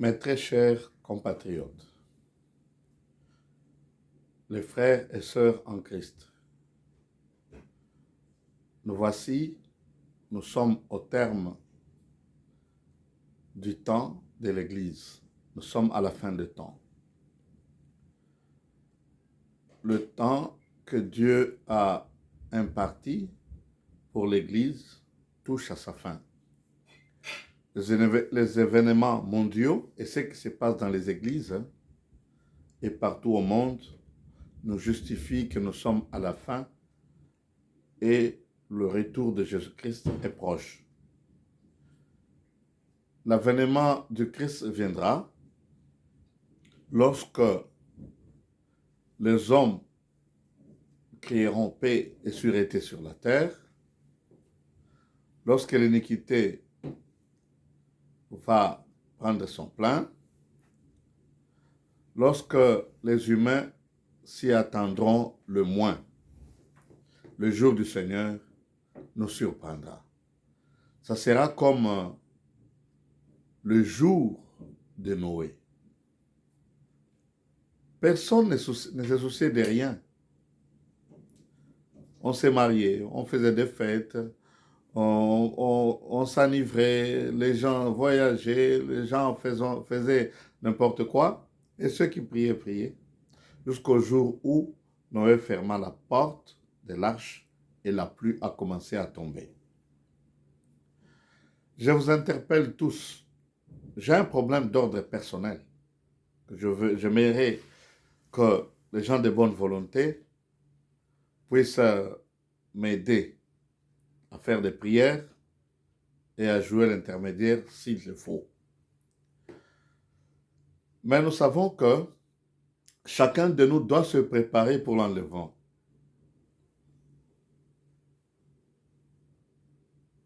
Mes très chers compatriotes, les frères et sœurs en Christ, nous voici, nous sommes au terme du temps de l'Église. Nous sommes à la fin du temps. Le temps que Dieu a imparti pour l'Église touche à sa fin. Les événements mondiaux et ce qui se passe dans les églises et partout au monde nous justifient que nous sommes à la fin et le retour de Jésus-Christ est proche. L'avènement du Christ viendra lorsque les hommes créeront paix et sûreté sur la terre, lorsque l'iniquité va prendre son plein, lorsque les humains s'y attendront le moins. Le jour du Seigneur nous surprendra. Ça sera comme le jour de Noé. Personne ne se souciait de rien. On s'est marié, on faisait des fêtes, on s'enivrait, les gens voyageaient, les gens faisaient n'importe quoi. Et ceux qui priaient, priaient. Jusqu'au jour où Noé ferma la porte de l'arche et la pluie a commencé à tomber. Je vous interpelle tous. J'ai un problème d'ordre personnel. J'aimerais que les gens de bonne volonté puissent m'aider à faire des prières et à jouer l'intermédiaire s'il le faut. Mais nous savons que chacun de nous doit se préparer pour l'enlèvement.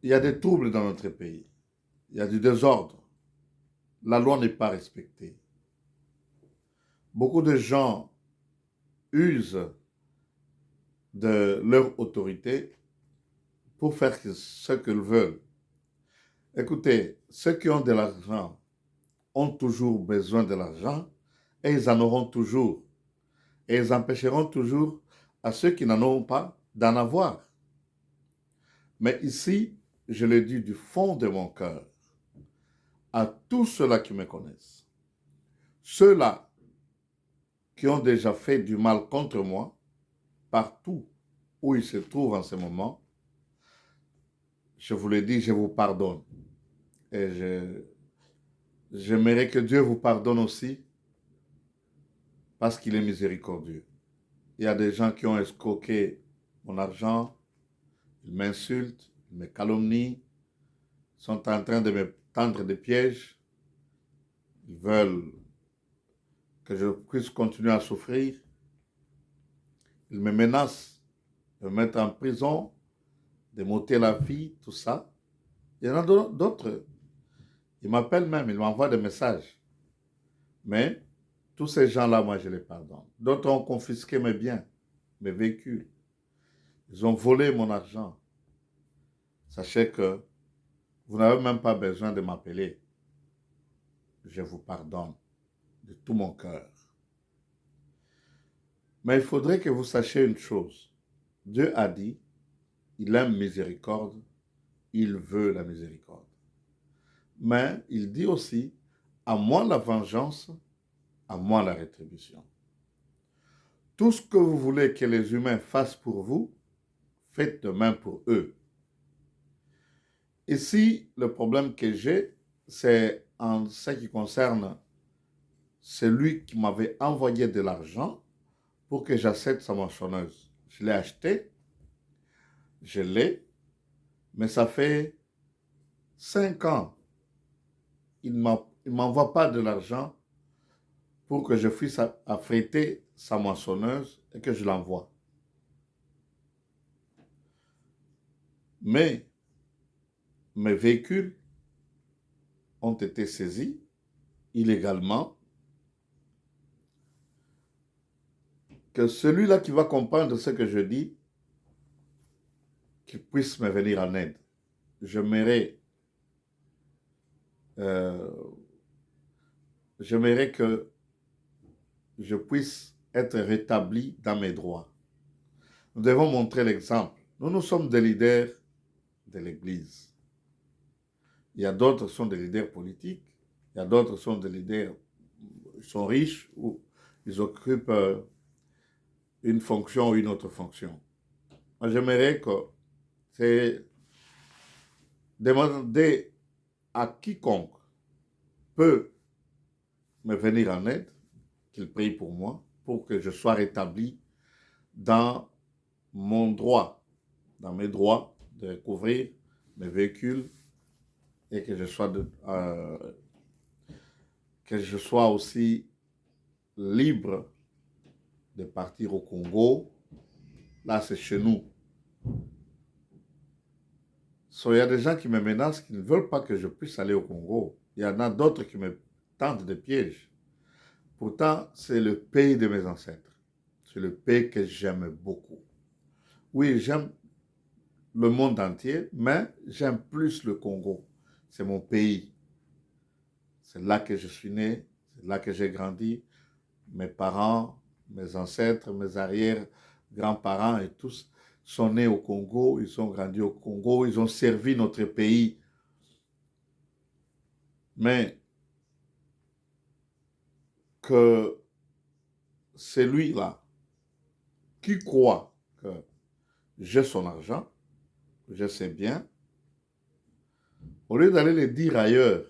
Il y a des troubles dans notre pays. Il y a du désordre. La loi n'est pas respectée. Beaucoup de gens usent de leur autorité pour faire ce qu'ils veulent. Écoutez, ceux qui ont de l'argent ont toujours besoin de l'argent et ils en auront toujours. Et ils empêcheront toujours à ceux qui n'en auront pas d'en avoir. Mais ici, je le dis du fond de mon cœur à tous ceux-là qui me connaissent, ceux-là qui ont déjà fait du mal contre moi, partout où ils se trouvent en ce moment, je vous le dis, je vous pardonne. Et j'aimerais que Dieu vous pardonne aussi parce qu'il est miséricordieux. Il y a des gens qui ont escroqué mon argent, ils m'insultent, ils me calomnient, sont en train de me tendre des pièges, ils veulent que je puisse continuer à souffrir, ils me menacent de me mettre en prison, de m'ôter la vie, tout ça. Il y en a d'autres, ils m'appellent même, ils m'envoient des messages. Mais tous ces gens-là, moi, je les pardonne. D'autres ont confisqué mes biens, mes véhicules. Ils ont volé mon argent. Sachez que vous n'avez même pas besoin de m'appeler. Je vous pardonne de tout mon cœur. Mais il faudrait que vous sachiez une chose. Dieu a dit, il aime miséricorde, il veut la miséricorde. Mais il dit aussi, à moi la vengeance, à moi la rétribution. Tout ce que vous voulez que les humains fassent pour vous, faites de même pour eux. Ici, le problème que j'ai, c'est en ce qui concerne celui qui m'avait envoyé de l'argent pour que j'achète sa moissonneuse. Je l'ai acheté, je l'ai, mais ça fait 5 ans. Il ne m'envoie pas de l'argent pour que je puisse affréter sa moissonneuse et que je l'envoie. Mais mes véhicules ont été saisis illégalement. Que celui-là qui va comprendre ce que je dis, qu'il puisse me venir en aide. J'aimerais j'aimerais que je puisse être rétabli dans mes droits. Nous devons montrer l'exemple. Nous sommes des leaders de l'Église. Il y a d'autres qui sont des leaders politiques. Il y a d'autres qui sont des leaders, ils sont riches ou ils occupent une fonction ou une autre fonction. Moi, j'aimerais que c'est demander à quiconque peut me venir en aide, qu'il prie pour moi, pour que je sois rétabli dans mon droit, dans mes droits de recouvrir mes véhicules et que je sois aussi libre de partir au Congo. Là, c'est chez nous. Il y a des gens qui me menacent, qui ne veulent pas que je puisse aller au Congo. Il y en a d'autres qui me tendent des pièges. Pourtant, c'est le pays de mes ancêtres. C'est le pays que j'aime beaucoup. Oui, j'aime le monde entier, mais j'aime plus le Congo. C'est mon pays. C'est là que je suis né, c'est là que j'ai grandi. Mes parents, mes ancêtres, mes arrière-grands-parents et tous sont nés au Congo, ils ont grandi au Congo, ils ont servi notre pays. Mais que celui-là qui croit que j'ai son argent, je sais bien, au lieu d'aller le dire ailleurs,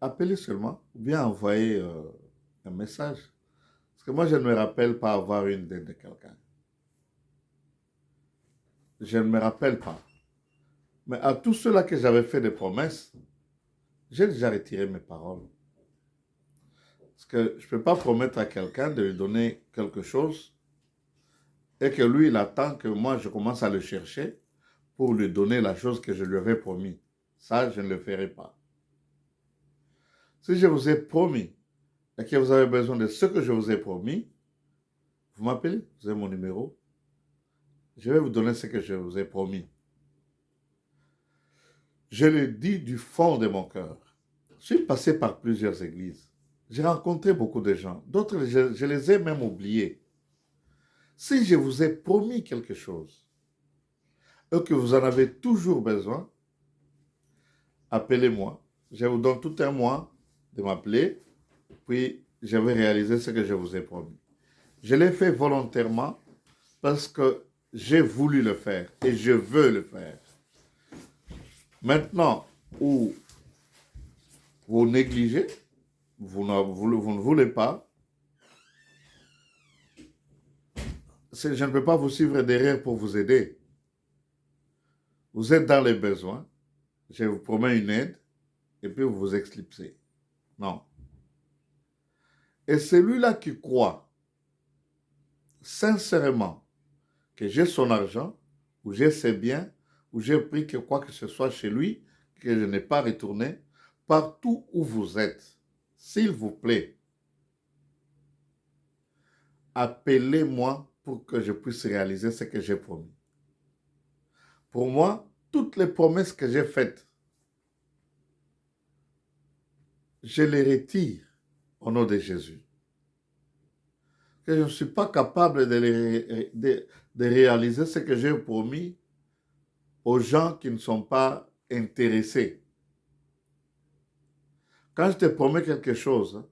appelez seulement ou bien envoyer un message. Parce que moi, je ne me rappelle pas avoir une dette de quelqu'un. Je ne me rappelle pas. Mais à tous ceux-là que j'avais fait des promesses, j'ai déjà retiré mes paroles. Parce que je ne peux pas promettre à quelqu'un de lui donner quelque chose et que lui, il attend que moi, je commence à le chercher pour lui donner la chose que je lui avais promis. Ça, je ne le ferai pas. Si je vous ai promis et que vous avez besoin de ce que je vous ai promis, vous m'appelez, vous avez mon numéro. Je vais vous donner ce que je vous ai promis. Je le dis du fond de mon cœur. Je suis passé par plusieurs églises. J'ai rencontré beaucoup de gens. D'autres, je les ai même oubliés. Si je vous ai promis quelque chose et que vous en avez toujours besoin, appelez-moi. Je vous donne tout un mois de m'appeler, puis je vais réaliser ce que je vous ai promis. Je l'ai fait volontairement parce que j'ai voulu le faire et je veux le faire. Maintenant, où vous négligez, vous ne voulez pas, je ne peux pas vous suivre derrière pour vous aider. Vous êtes dans les besoins, je vous promets une aide, et puis vous vous éclipsez. Non. Et celui-là qui croit sincèrement que j'ai son argent, ou j'ai ses biens, ou j'ai pris que quoi que ce soit chez lui, que je n'ai pas retourné, partout où vous êtes, s'il vous plaît, appelez-moi pour que je puisse réaliser ce que j'ai promis. Pour moi, toutes les promesses que j'ai faites, je les retire au nom de Jésus. Que je ne suis pas capable de réaliser ce que j'ai promis aux gens qui ne sont pas intéressés. Quand je te promets quelque chose,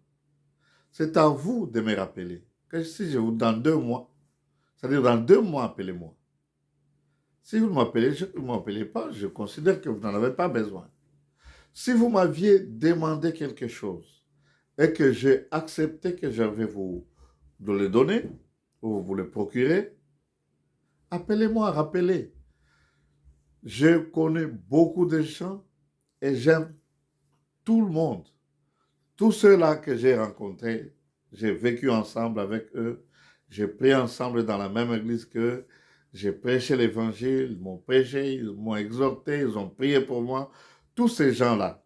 c'est à vous de me rappeler. Que si je vous dans 2 mois, c'est-à-dire dans 2 mois, appelez-moi. Si vous ne m'appelez pas, je considère que vous n'en avez pas besoin. Si vous m'aviez demandé quelque chose et que j'ai accepté que je vais vous le donner, ou vous le procurer, appelez-moi, rappelez. Je connais beaucoup de gens et j'aime tout le monde. Tous ceux-là que j'ai rencontrés, j'ai vécu ensemble avec eux, j'ai prié ensemble dans la même église qu'eux, j'ai prêché l'évangile, ils m'ont prêché, ils m'ont exhorté, ils ont prié pour moi. Tous ces gens-là,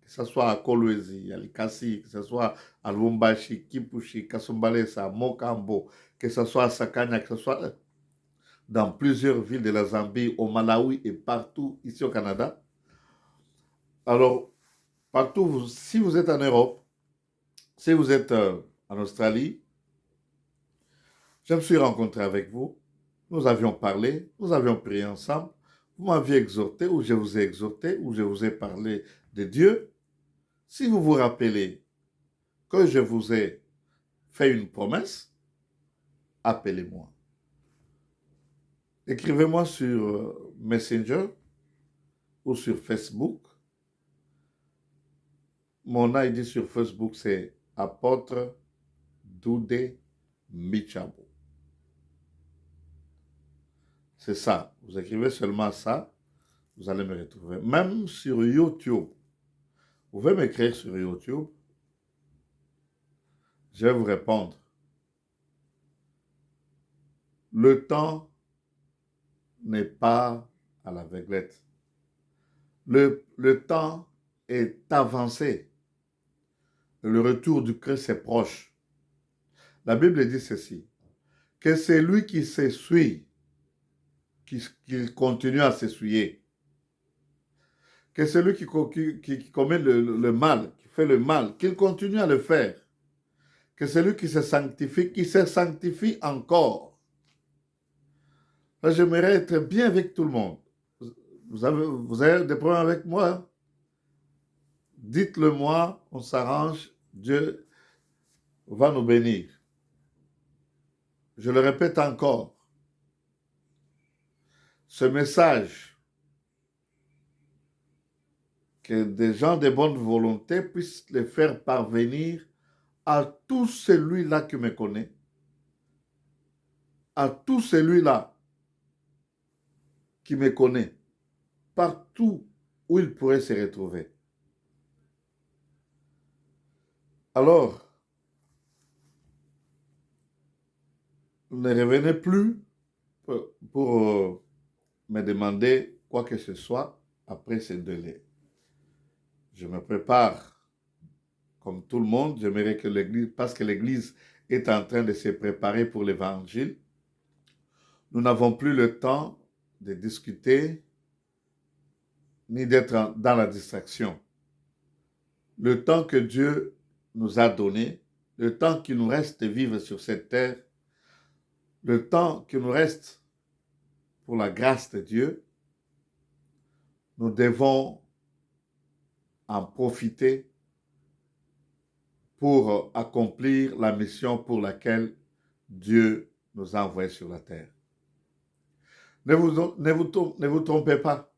que ce soit à Kolwezi, à Likasi, que ce soit à Lubumbashi, Kipushi, Kasumbalesa, Mokambo, que ce soit à Sakanya, que ce soit dans plusieurs villes de la Zambie, au Malawi et partout ici au Canada. Alors, partout, si vous êtes en Europe, si vous êtes en Australie, je me suis rencontré avec vous, nous avions parlé, nous avions prié ensemble, vous m'aviez exhorté, ou je vous ai exhorté, ou je vous ai parlé de Dieu. Si vous vous rappelez que je vous ai fait une promesse, appelez-moi. Écrivez-moi sur Messenger ou sur Facebook. Mon ID sur Facebook, c'est Apôtre Doudé Michabo. C'est ça. Vous écrivez seulement ça, vous allez me retrouver. Même sur YouTube. Vous pouvez m'écrire sur YouTube. Je vais vous répondre. Le temps n'est pas à l'aveuglette. Le temps est avancé. Le retour du Christ est proche. La Bible dit ceci, que c'est lui qui s'essuie, qu'il continue à s'essuyer. Que celui qui commet le mal, qui fait le mal, qu'il continue à le faire. Que celui qui se sanctifie encore. J'aimerais être bien avec tout le monde. Vous avez des problèmes avec moi? Dites-le moi, on s'arrange, Dieu va nous bénir. Je le répète encore, ce message, que des gens de bonne volonté puissent le faire parvenir à tout celui-là qui me connaît, à tout celui-là qui me connaît, partout où il pourrait se retrouver. Alors, ne revenez plus pour me demander quoi que ce soit après ce délai. Je me prépare comme tout le monde. J'aimerais que l'Église, parce que l'Église est en train de se préparer pour l'Évangile, nous n'avons plus le temps de discuter ni d'être dans la distraction. Le temps que Dieu nous a donné, le temps qu'il nous reste de vivre sur cette terre, le temps qu'il nous reste pour la grâce de Dieu, nous devons en profiter pour accomplir la mission pour laquelle Dieu nous a envoyés sur la terre. Ne vous trompez pas.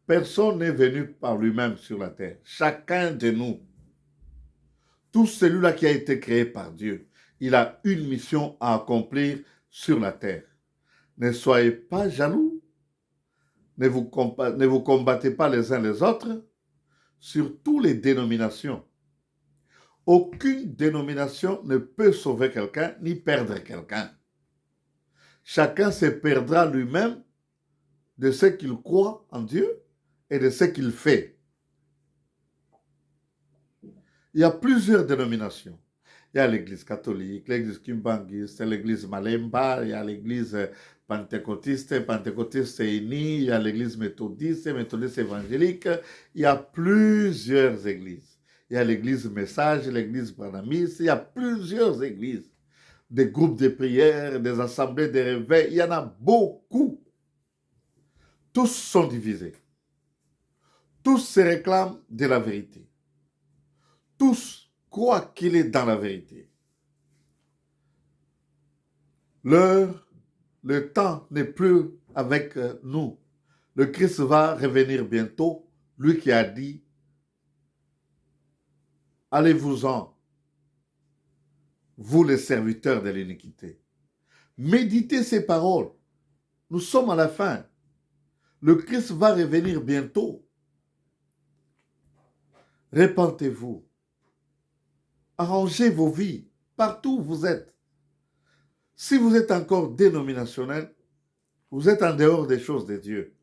Personne n'est venu par lui-même sur la terre. Chacun de nous, tout celui-là qui a été créé par Dieu, il a une mission à accomplir sur la terre. Ne soyez pas jaloux. Ne vous combattez pas les uns les autres sur toutes les dénominations. Aucune dénomination ne peut sauver quelqu'un ni perdre quelqu'un. Chacun se perdra lui-même de ce qu'il croit en Dieu et de ce qu'il fait. Il y a plusieurs dénominations. Il y a l'église catholique, l'église kimbangiste, l'église Malemba, il y a l'église pentecôtiste unie, il y a l'église méthodiste évangélique. Il y a plusieurs églises. Il y a l'église Message, l'église branhamiste, il y a plusieurs églises. Des groupes de prière, des assemblées de réveil, il y en a beaucoup. Tous sont divisés. Tous se réclament de la vérité. Tous croient qu'il est dans la vérité. Le temps n'est plus avec nous. Le Christ va revenir bientôt. Lui qui a dit, allez-vous-en, vous les serviteurs de l'iniquité. Méditez ces paroles. Nous sommes à la fin. Le Christ va revenir bientôt. Répentez-vous. Arrangez vos vies partout où vous êtes. Si vous êtes encore dénominationnel, vous êtes en dehors des choses de Dieu.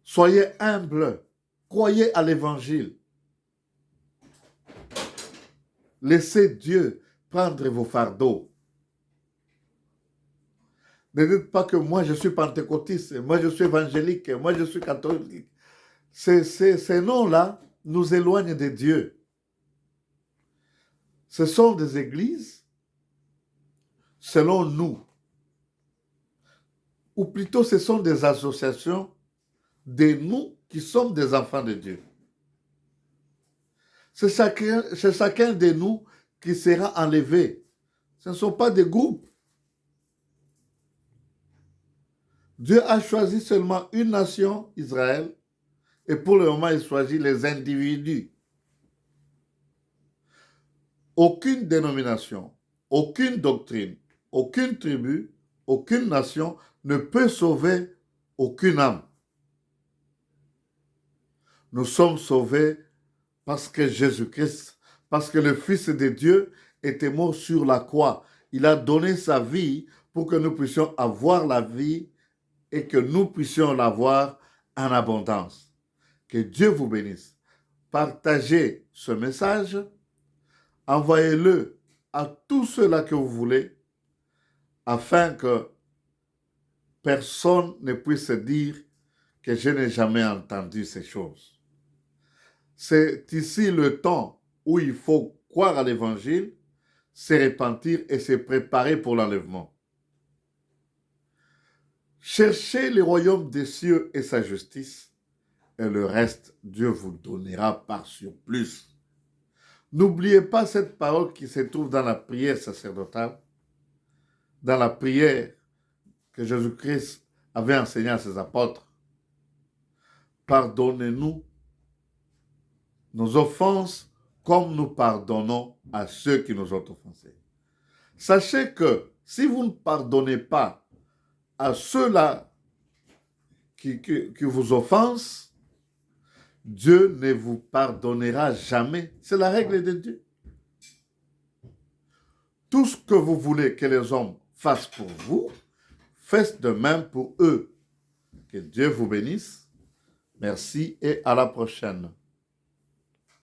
Soyez humbles. Croyez à l'évangile. Laissez Dieu prendre vos fardeaux. Ne dites pas que moi je suis pentecôtiste, moi je suis évangélique, moi je suis catholique. Ces noms-là nous éloignent de Dieu. Ce sont des églises, selon nous, ou plutôt ce sont des associations de nous qui sommes des enfants de Dieu. C'est chacun de nous qui sera enlevé. Ce ne sont pas des groupes. Dieu a choisi seulement une nation, Israël, et pour le moment, il choisit les individus. Aucune dénomination, aucune doctrine, aucune tribu, aucune nation ne peut sauver aucune âme. Nous sommes sauvés parce que Jésus-Christ, parce que le Fils de Dieu était mort sur la croix. Il a donné sa vie pour que nous puissions avoir la vie et que nous puissions l'avoir en abondance. Que Dieu vous bénisse. Partagez ce message, envoyez-le à tous ceux-là que vous voulez, afin que personne ne puisse dire que je n'ai jamais entendu ces choses. C'est ici le temps où il faut croire à l'évangile, se repentir et se préparer pour l'enlèvement. Cherchez le royaume des cieux et sa justice, et le reste, Dieu vous donnera par surplus. N'oubliez pas cette parole qui se trouve dans la prière sacerdotale, dans la prière que Jésus-Christ avait enseignée à ses apôtres. Pardonnez-nous nos offenses comme nous pardonnons à ceux qui nous ont offensés. Sachez que si vous ne pardonnez pas à ceux-là qui vous offensent, Dieu ne vous pardonnera jamais. C'est la règle de Dieu. Tout ce que vous voulez que les hommes fassent pour vous, faites de même pour eux. Que Dieu vous bénisse. Merci et à la prochaine.